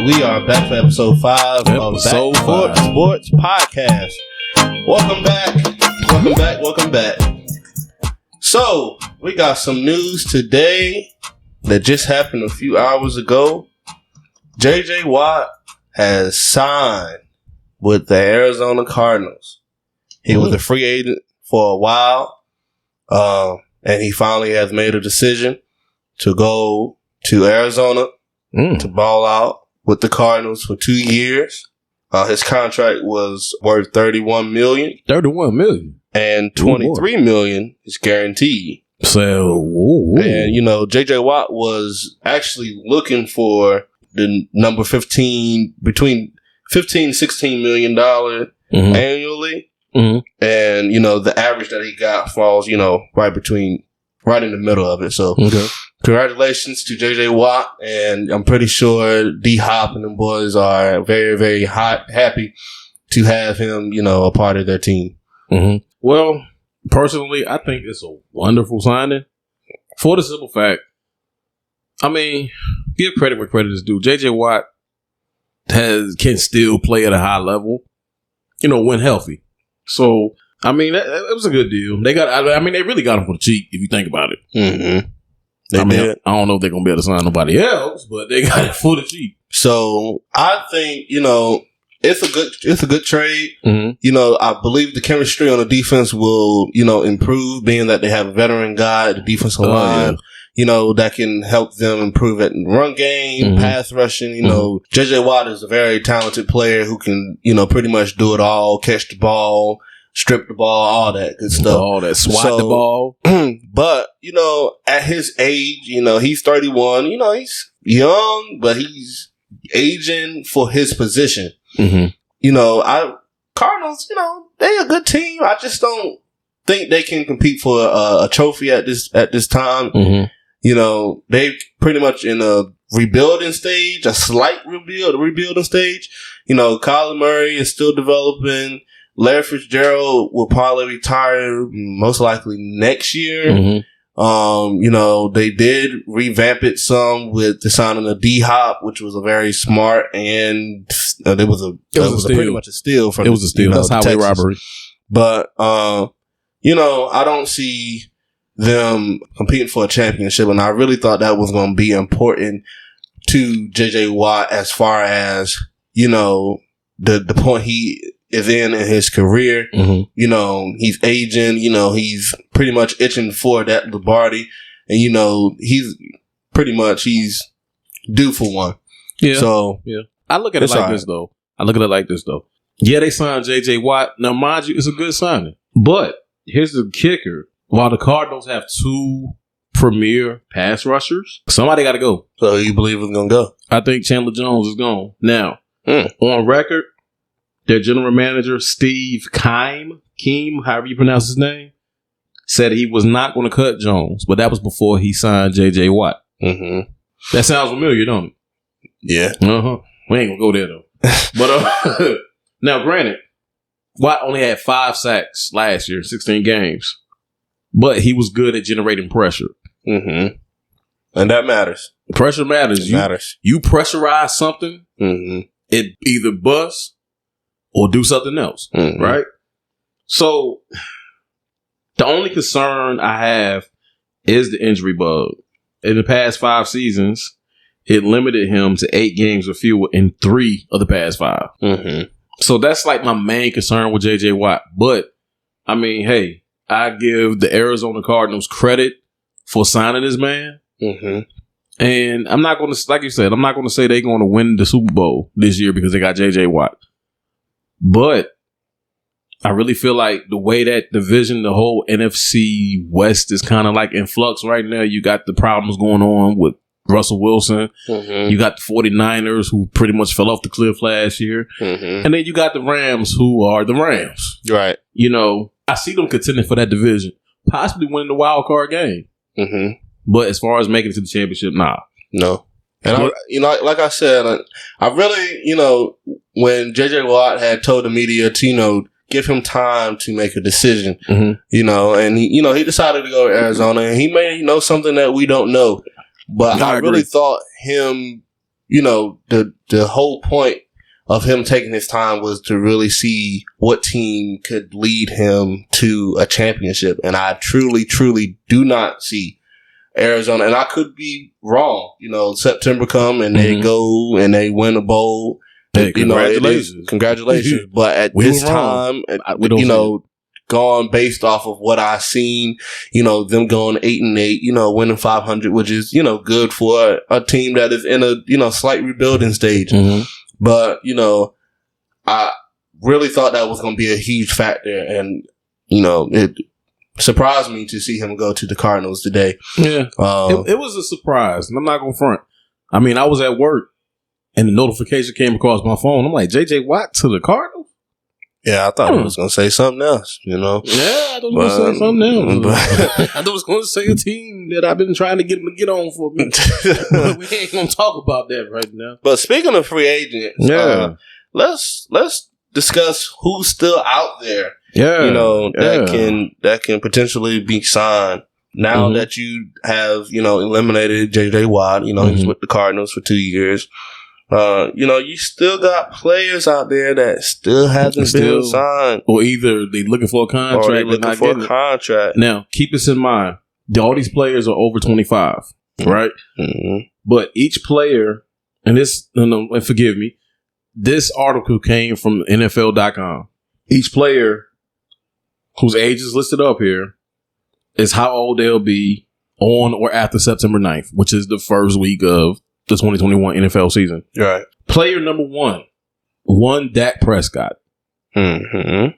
we are back for episode 5 of Back Porch Sports Podcast. Welcome back. So, we got some news today that just happened a few hours ago. J.J. Watt has signed with the Arizona Cardinals. He was a free agent for a while, and he finally has made a decision to go to Arizona to ball out with the Cardinals for 2 years. His contract was worth $31 million. $31 million? And $23 million is guaranteed. So, and J.J. Watt was actually looking for the number 15, between $15, $16 million annually. Mm-hmm. And, the average that he got falls, right in the middle of it. So, congratulations to J.J. Watt. And I'm pretty sure D-Hop and them boys are very, very happy to have him, a part of their team. Mm-hmm. Well, personally, I think it's a wonderful signing for the simple fact, give credit where credit is due. J.J. Watt can still play at a high level, when healthy. So, it was a good deal. They really got him for the cheap, if you think about it. Mm-hmm. They did. I don't know if they're going to be able to sign nobody else, but they got it for the cheap. So, I think, it's a good trade. Mm-hmm. I believe the chemistry on the defense will, improve, being that they have a veteran guy at the defensive line. Yeah. That can help them improve at run game, pass rushing. J.J. Watt is a very talented player who can, pretty much do it all, catch the ball, strip the ball, all that good stuff. All that, swat the ball. But, at his age, he's 31, he's young, but he's aging for his position. Mm-hmm. Cardinals, they're a good team. I just don't think they can compete for a trophy at this time. Mm-hmm. They pretty much in a rebuilding stage, a slight rebuilding stage. Kyler Murray is still developing. Larry Fitzgerald will probably retire most likely next year. Mm-hmm. They did revamp it some with the signing of D-Hop, which was a very smart, and it was pretty much a steal from. It was a steal. That's highway robbery. But I don't see them competing for a championship, and I really thought that was going to be important to J.J. Watt as far as the point he is in his career. Mm-hmm. He's aging. He's pretty much itching for that Lombardi, and he's due for one. Yeah. So yeah, I look at it like this though. Yeah, they signed J.J. Watt. Now, mind you, it's a good signing, but here's the kicker. While the Cardinals have 2 premier pass rushers, somebody got to go. So you believe it's going to go? I think Chandler Jones is gone. Now, on record, their general manager, Steve Keim, however you pronounce his name, said he was not going to cut Jones, but that was before he signed J.J. Watt. Mm-hmm. That sounds familiar, don't it? Yeah. We ain't going to go there, though. But now, granted, Watt only had 5 sacks last year, 16 games. But he was good at generating pressure. Mm-hmm. And that matters. Pressure matters. You pressurize something, it either busts or do something else, right? So, the only concern I have is the injury bug. In the past 5 seasons, it limited him to 8 games or fewer in 3 of the past 5. Mm-hmm. So, that's like my main concern with J.J. Watt. But, hey, I give the Arizona Cardinals credit for signing this man. Mm-hmm. And I'm not going to, like you said, I'm not going to say they're going to win the Super Bowl this year because they got J.J. Watt. But I really feel like the way that division, the whole NFC West is kind of like in flux right now. You got the problems going on with Russell Wilson. Mm-hmm. You got the 49ers who pretty much fell off the cliff last year. Mm-hmm. And then you got the Rams who are the Rams. Right. I see them contending for that division, possibly winning the wild card game. Mm-hmm. But as far as making it to the championship, nah. No. And like I said, I really, when J.J. Watt had told the media to, give him time to make a decision, and he decided to go to Arizona, and he may know something that we don't know. But I really thought him the whole point of him taking his time was to really see what team could lead him to a championship. And I truly, truly do not see Arizona. And I could be wrong. September come and they go and they win a bowl. Hey, congratulations. Congratulations. But at this time, going based off of what I've seen, them going 8-8, winning 500, which is, good for a team that is in a, slight rebuilding stage. Mm-hmm. But, I really thought that was going to be a huge factor. And, it surprised me to see him go to the Cardinals today. Yeah. It was a surprise. And I'm not going to front. I mean, I was at work and the notification came across my phone. I'm like, J.J. Watt to the Cardinals? Yeah, I thought I was going to say something else, Yeah, I was going to say something else. I was going to say a team that I've been trying to get him to get on for me. But we ain't going to talk about that right now. But speaking of free agents, let's discuss who's still out there. Yeah, that can potentially be signed. Now that you have, eliminated J.J. Watt, he's with the Cardinals for 2 years. You still got players out there that still hasn't been signed. Or either they looking for a contract or they looking for a contract. Now, keep this in mind. All these players are over 25, right? Mm-hmm. But each player, and forgive me, this article came from NFL.com. Each player whose age is listed up here is how old they'll be on or after September 9th, which is the first week of the 2021 NFL season. Right. Player number one, Dak Prescott. Mm-hmm.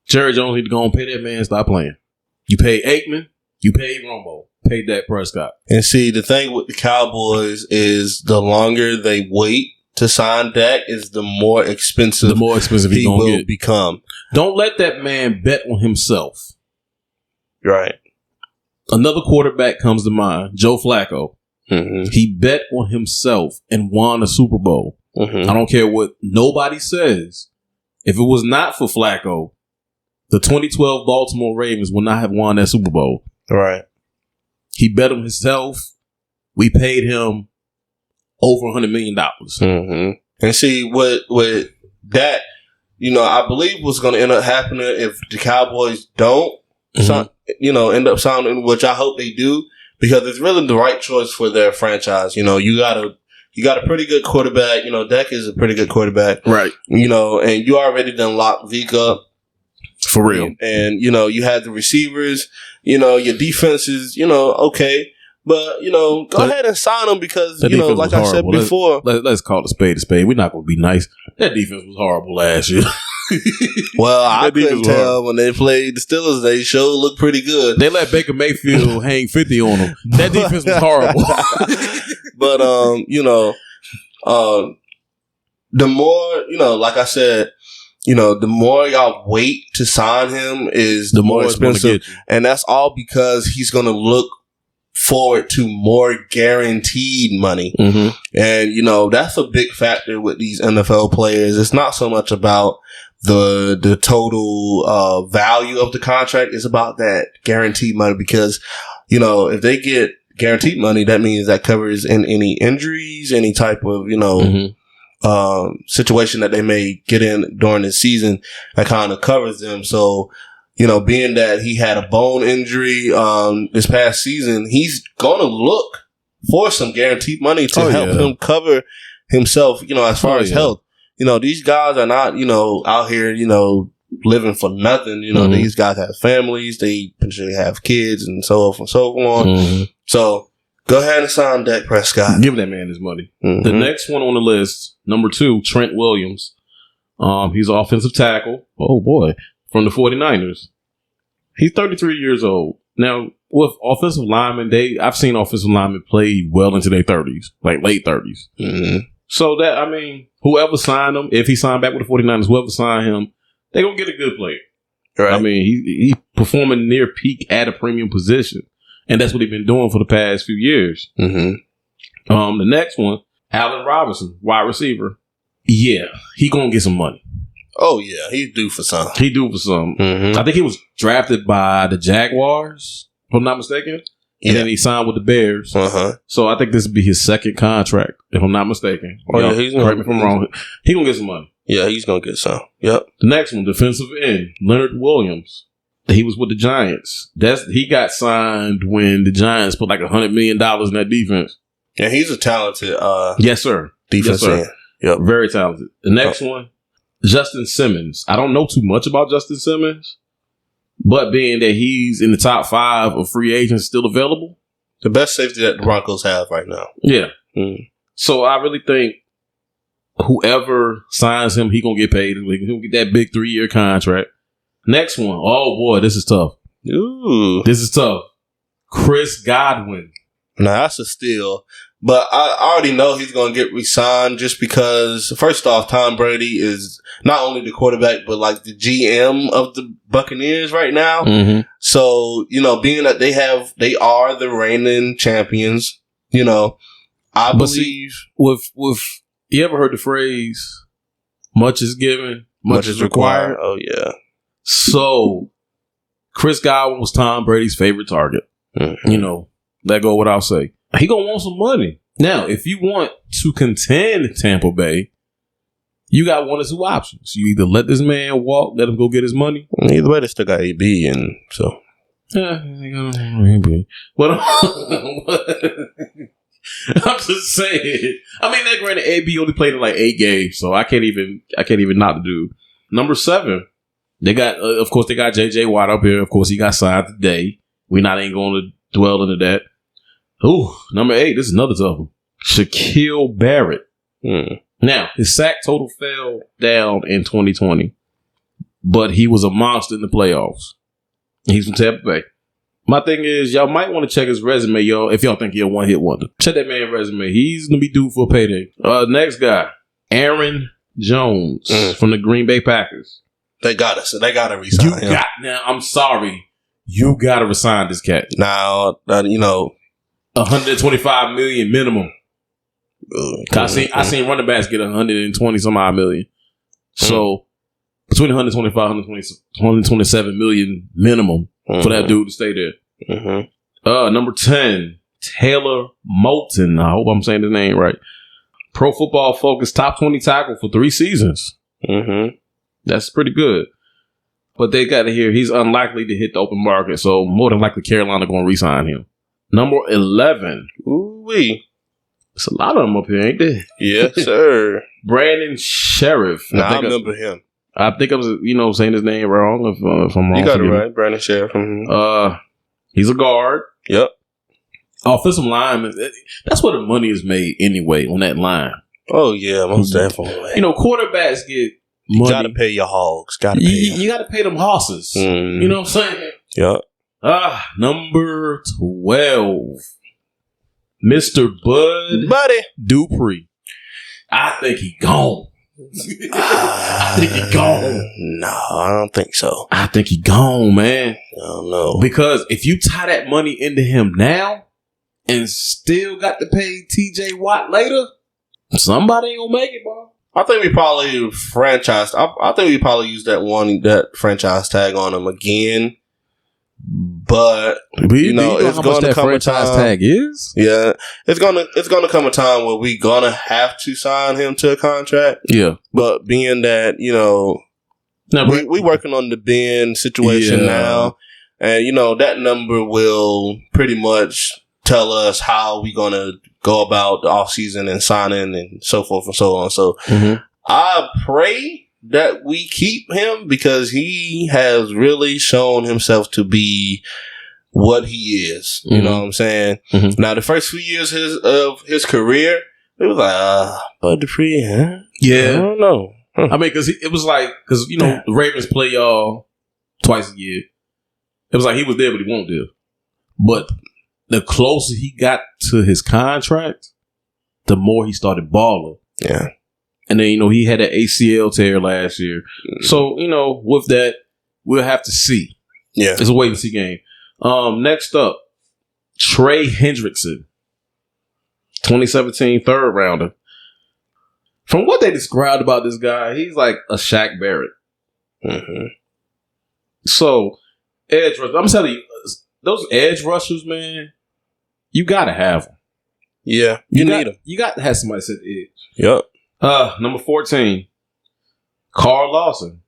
Jerry Jones need to go and pay that man and stop playing. You pay Aikman, you pay Romo, pay Dak Prescott. And see, the thing with the Cowboys is the longer they wait to sign Dak is the more expensive he will become. Don't let that man bet on himself. Right. Another quarterback comes to mind, Joe Flacco. Mm-hmm. He bet on himself and won a Super Bowl. Mm-hmm. I don't care what nobody says. If it was not for Flacco, the 2012 Baltimore Ravens would not have won that Super Bowl. Right. He bet on himself. We paid him over $100 million. Mm-hmm. And see, with that, I believe what's going to end up happening if the Cowboys don't, end up signing, which I hope they do, because it's really the right choice for their franchise. You got a pretty good quarterback. Dak is a pretty good quarterback. Right. And you already done locked Zeke up. For real. And you had the receivers. Your defense is, okay. But, go ahead and sign them because, like I said before. Let's call it a spade a spade. We're not going to be nice. That defense was horrible last year. Well, I couldn't tell when they played the Steelers. They sure looked pretty good. They let Baker Mayfield hang 50 on them. That defense was horrible. But, the more, like I said, the more y'all wait to sign him is the more expensive. And that's all because he's going to look forward to more guaranteed money. Mm-hmm. And, that's a big factor with these NFL players. It's not so much about the total value of the contract. It's about that guaranteed money because, if they get guaranteed money, that means that covers in any injuries, any type of, situation that they may get in during the season that kind of covers them. So, being that he had a bone injury this past season, he's going to look for some guaranteed money to help him cover himself, as far as health. These guys are not, out here, living for nothing. These guys have families. They potentially have kids and so forth and so on. Mm-hmm. So go ahead and sign Dak Prescott. Give that man his money. Mm-hmm. The next one on the list, number 2, Trent Williams. He's an offensive tackle. Oh, boy. From the 49ers. He's 33 years old. Now, with offensive linemen, I've seen offensive linemen play well into their 30s, like late 30s. Mm-hmm. So whoever signed him, if he signed back with the 49ers, whoever signed him, they're going to get a good player. Right. He's performing near peak at a premium position. And that's what he's been doing for the past few years. Mm-hmm. The next one, Allen Robinson, wide receiver. Yeah, he going to get some money. Oh, yeah. He's due for some. Mm-hmm. I think he was drafted by the Jaguars, if I'm not mistaken. And then he signed with the Bears. So I think this would be his second contract, if I'm not mistaken. Correct me if I'm wrong. He's going to get some money. Yeah, he's going to get some. Yep. The next one, defensive end, Leonard Williams. He was with the Giants. He got signed when the Giants put like $100 million in that defense. Yeah, he's a talented yes, sir. defense end. Yep. Very talented. The next one, Justin Simmons. I don't know too much about Justin Simmons, but being that he's in the top 5 of free agents still available. The best safety that the Broncos have right now. Yeah. So I really think whoever signs him, he going to get paid. He'll get that big 3-year contract. Next one. Oh, boy, this is tough. Ooh. This is tough. Chris Godwin. Now, that's a steal. But I already know he's going to get re-signed just because, first off, Tom Brady is not only the quarterback, but like the GM of the Buccaneers right now. So, being that they are the reigning champions, I believe. With you ever heard the phrase, much is given, much is required? Oh, yeah. So, Chris Godwin was Tom Brady's favorite target. Let go what I'll say. He gonna want some money. Now, if you want to contend Tampa Bay, you got one or two options. You either let this man walk, let him go get his money. Either way, they still got AB, and so. Yeah, AB. But I'm just saying. I mean, that granted, AB only played in like 8 games, so I can't even knock the dude. Number 7, they got, of course, they got JJ Watt up here. Of course, he got signed today. We not ain't going to dwell into that. Ooh, number 8, this is another tough one. Shaquille Barrett. Now, his sack total fell down in 2020, but he was a monster in the playoffs. He's from Tampa Bay. My thing is, y'all might want to check his resume, y'all, if y'all think he's a one-hit wonder. Check that man's resume. He's going to be due for a payday. Next guy, Aaron Jones from the Green Bay Packers. They got to resign him. Now, I'm sorry. You got to resign this cat. Now, $125 million minimum. I seen running backs get 120 some odd million. So between 125 and 127 million minimum for that dude to stay there. Number 10, Taylor Moulton. I hope I'm saying his name right. Pro Football Focus top 20 tackle for 3 seasons. That's pretty good. But they got to hear he's unlikely to hit the open market, so more than likely Carolina going to re-sign him. Number 11. Ooh-wee. There's a lot of them up here, ain't there? Yes, sir. Brandon Sheriff. I remember him. I think I was, saying his name wrong. If I'm wrong, you got it right. Brandon Sheriff. He's a guard. Yep. Offensive lineman. That's where the money is made anyway on that line. Oh yeah, most definitely. Quarterbacks get money. You got to pay your hogs. You got to pay them horses. You know what I'm saying? Yep. Number 12. Mr. Buddy Dupree. I think he gone. I think he gone. No, I don't think so. I think he gone, man. I don't know. Because if you tie that money into him now and still got to pay TJ Watt later, somebody ain't gonna make it, bro. I think we probably franchised. I think we probably used that franchise tag on him again. But it's going to come a time. Tag is? Yeah, it's gonna come a time where we gonna have to sign him to a contract. Yeah, but being that we working on the Ben situation now, and that number will pretty much tell us how we gonna go about the offseason and signing and so forth and so on. So I pray that we keep him because he has really shown himself to be what he is. You know what I'm saying? Now, the first few years of his career, it was like, Bud Dupree, huh? Yeah. I don't know. I mean, because the Ravens play y'all twice a year. It was like he was there, but he won't there. But the closer he got to his contract, the more he started balling. Yeah. And then, he had an ACL tear last year. So, with that, we'll have to see. Yeah. It's a wait-and-see game. Next up, Trey Hendrickson. 2017 third rounder. From what they described about this guy, he's like a Shaq Barrett. So, edge rushers. I'm telling you, those edge rushers, man, you got to have them. Yeah, you need them. You got to have somebody sit the edge. Yep. Number 14, Carl Lawson.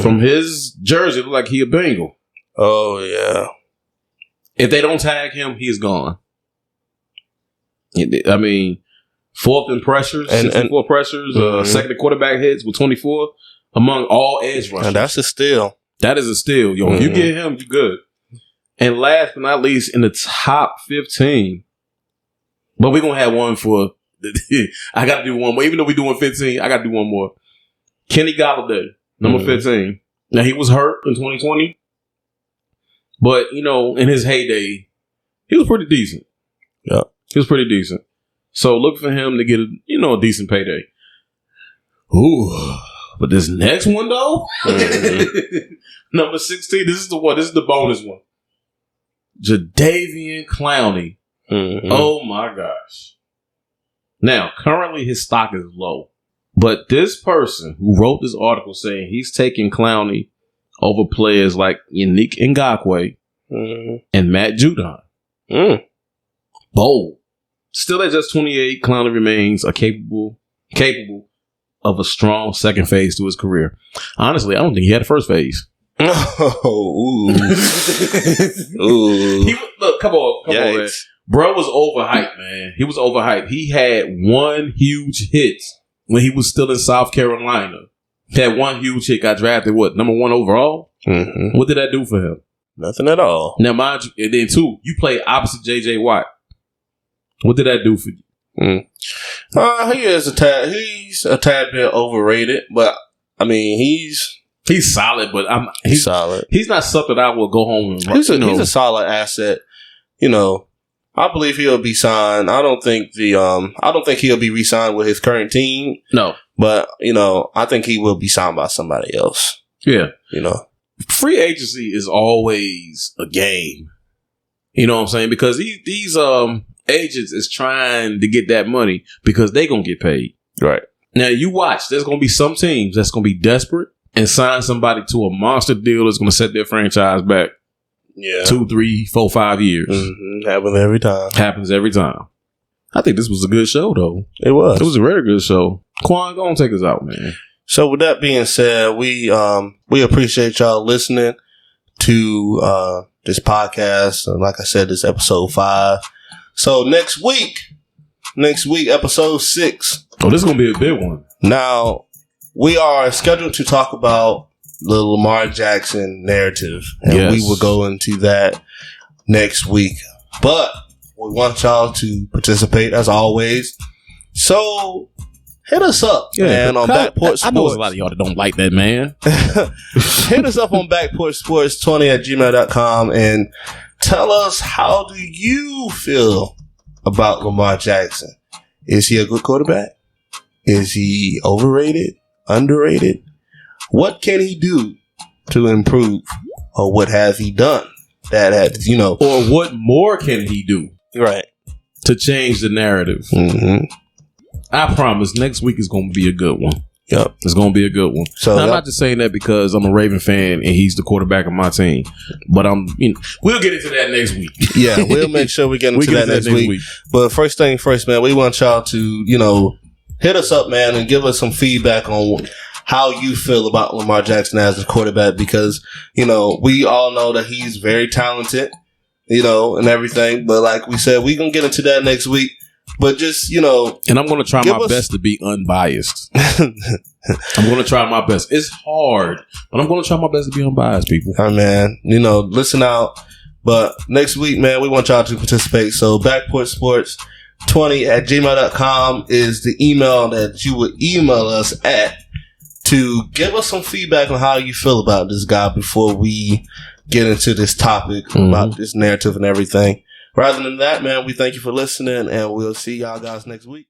From his jersey, look like he a Bengal. Oh, yeah. If they don't tag him, he's gone. I mean, fourth in pressures, 64 pressures, second in quarterback hits with 24 among all edge rushers. And that's a steal. That is a steal. Yo, if you get him, you good. And last but not least, in the top 15, but we're going to have one for, I got to do one more. Even though we're doing 15, I got to do one more. Kenny Golladay. Number 15. Now, he was hurt in 2020. But, you know, in his heyday, he was pretty decent. Yeah. He was pretty decent. So, look for him to get a decent payday. Ooh. But this next one, though, number 16, this is the one. This is the bonus one. Jadeveon Clowney. Oh, my gosh. Now, currently, his stock is low. But this person who wrote this article saying he's taking Clowney over players like Yannick Ngakoue and Matt Judon. Bold. Still at just 28, Clowney remains capable of a strong second phase to his career. Honestly, I don't think he had a first phase. Ooh. Look, come on, man. Bro was overhyped, man. He was overhyped. He had one huge hit when he was still in South Carolina. He had one huge hit, got drafted, number 1 overall? What did that do for him? Nothing at all. Now, mind you, and then 2, you play opposite J.J. Watt. What did that do for you? He's a tad bit overrated, but I mean, he's solid, but he's solid. He's not something I will go home and he's a solid asset. You know, I believe he'll be signed. I don't think he'll be re-signed with his current team. No. But, you know, I think he will be signed by somebody else. Yeah. You know. Free agency is always a game. You know what I'm saying? Because these agents is trying to get that money because they going to get paid. Right. Now, you watch. There's going to be some teams that's going to be desperate and sign somebody to a monster deal that's going to set their franchise back. Yeah. 2, 3, 4, 5 years. Happens every time. I think this was a good show, though. It was a very good show. Quan, go and take us out, man. So with that being said, we appreciate y'all listening to this podcast. Like I said, this episode 5. So next week, episode 6. Oh, this is gonna be a big one. Now, we are scheduled to talk about the Lamar Jackson narrative, and we will go into that next week. But we want y'all to participate as always. So hit us up, man, on Back Porch Sports. I know there's a lot of y'all that don't like that, man. Hit us up on backporchsports20@gmail.com and tell us, how do you feel about Lamar Jackson? Is he a good quarterback? Is he overrated? Underrated? What can he do to improve? Or what has he done that had, or what more can he do? Right. To change the narrative. I promise next week is going to be a good one. Yep. It's going to be a good one. So I'm not just saying that because I'm a Raven fan and he's the quarterback of my team, but we'll get into that next week. Yeah, we'll make sure we get into that next week. But first thing first, man, we want y'all to, hit us up, man, and give us some feedback on how you feel about Lamar Jackson as a quarterback, because, we all know that he's very talented, and everything. But like we said, we're going to get into that next week. But just, and I'm going to try my best to be unbiased. I'm going to try my best. It's hard, but I'm going to try my best to be unbiased, people. All right, man. Listen out. But next week, man, we want y'all to participate. So backporchsports20@gmail.com is the email that you would email us at to give us some feedback on how you feel about this guy before we get into this topic about this narrative and everything. Rather than that, man, we thank you for listening, and we'll see y'all guys next week.